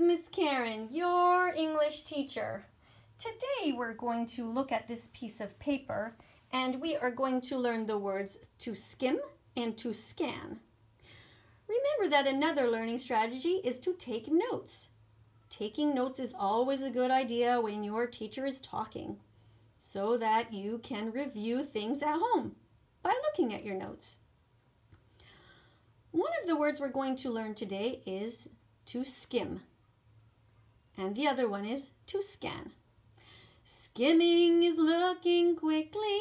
Miss Karen, your English teacher. Today we're going to look at this piece of paper and we are going to learn the words to skim and to scan. Remember that another learning strategy is to take notes. Taking notes is always a good idea when your teacher is talking, so that you can review things at home by looking at your notes. One of the words we're going to learn today is to skim, and the other one is to scan. Skimming is looking quickly.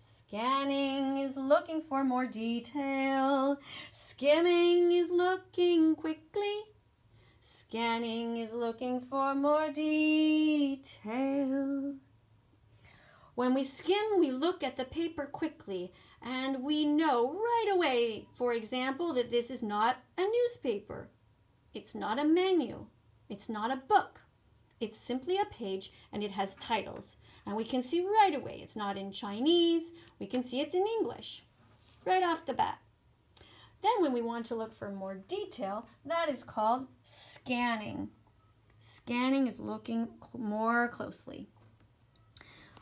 Scanning is looking for more detail. Skimming is looking quickly. Scanning is looking for more detail. When we skim, we look at the paper quickly and we know right away, for example, that this is not a newspaper. It's not a menu. It's not a book. It's simply a page and it has titles. And we can see right away it's not in Chinese. We can see it's in English right off the bat. Then when we want to look for more detail, that is called scanning. Scanning is looking more closely.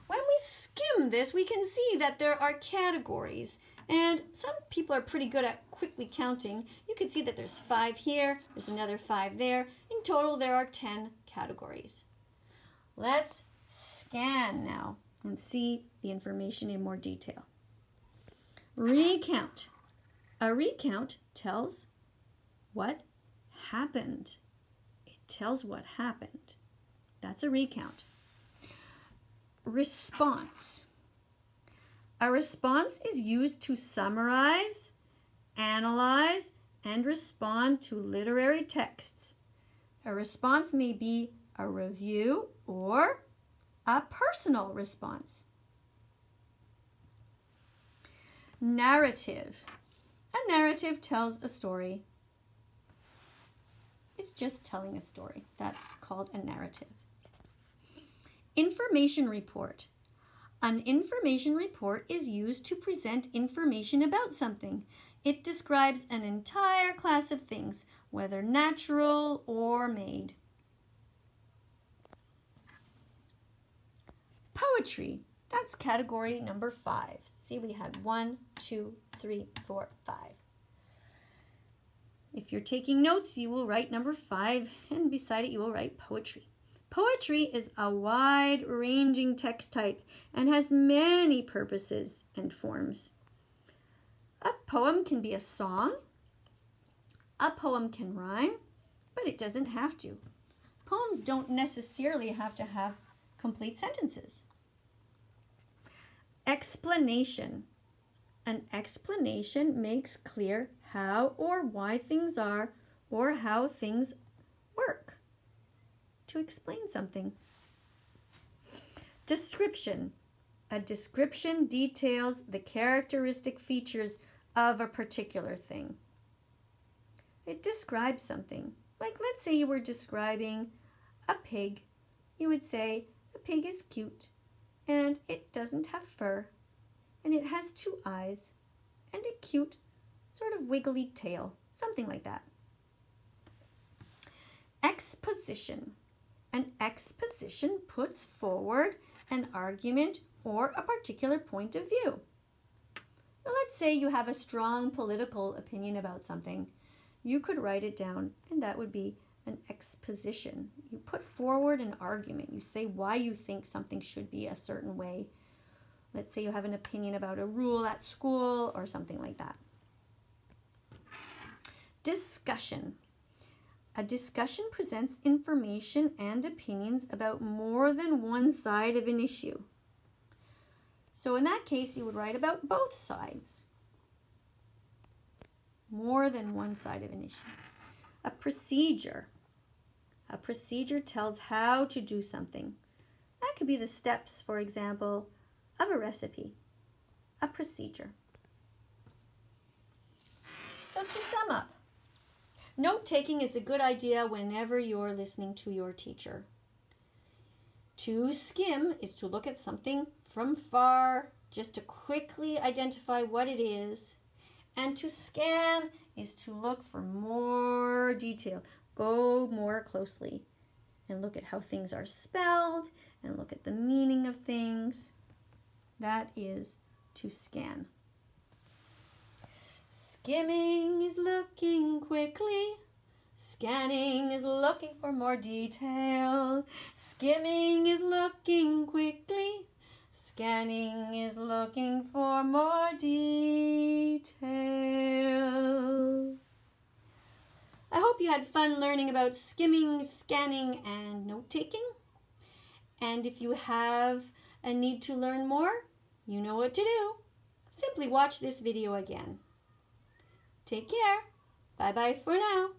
When we skim this, we can see that there are categories. And some people are pretty good at quickly counting. You can see that there's 5 here, there's another 5 there. In total, there are 10 categories. Let's scan now and see the information in more detail. Recount. A recount tells what happened. It tells what happened. That's a recount. Response. A response is used to summarize, analyze, and respond to literary texts. A response may be a review or a personal response. Narrative. A narrative tells a story. It's just telling a story. That's called a narrative. Information report. An information report is used to present information about something. It describes an entire class of things, whether natural or made. Poetry. That's category number 5. See, we had 1, 2, 3, 4, 5. If you're taking notes, you will write number 5, and beside it you will write poetry. Poetry is a wide-ranging text type and has many purposes and forms. A poem can be a song. A poem can rhyme, but it doesn't have to. Poems don't necessarily have to have complete sentences. Explanation. An explanation makes clear how or why things are or how things work. To explain something. Description. A description details the characteristic features of a particular thing. It describes something. Like, let's say you were describing a pig. You would say, a pig is cute, and it doesn't have fur, and it has 2 eyes, and a cute sort of wiggly tail, something like that. Exposition. An exposition puts forward an argument or a particular point of view. Now, let's say you have a strong political opinion about something. You could write it down, and that would be an exposition. You put forward an argument. You say why you think something should be a certain way. Let's say you have an opinion about a rule at school or something like that. Discussion. A discussion presents information and opinions about more than one side of an issue. So in that case, you would write about both sides. More than one side of an issue. A procedure. A procedure tells how to do something. That could be the steps, for example, of a recipe. A procedure. So to sum up, note-taking is a good idea whenever you're listening to your teacher. To skim is to look at something from far, just to quickly identify what it is. And to scan is to look for more detail. Go more closely and look at how things are spelled and look at the meaning of things. That is to scan. Skimming is looking quickly. Scanning is looking for more detail. Skimming is looking quickly. Scanning is looking for more detail. I hope you had fun learning about skimming, scanning, and note-taking. And if you have a need to learn more, you know what to do. Simply watch this video again. Take care. Bye-bye for now.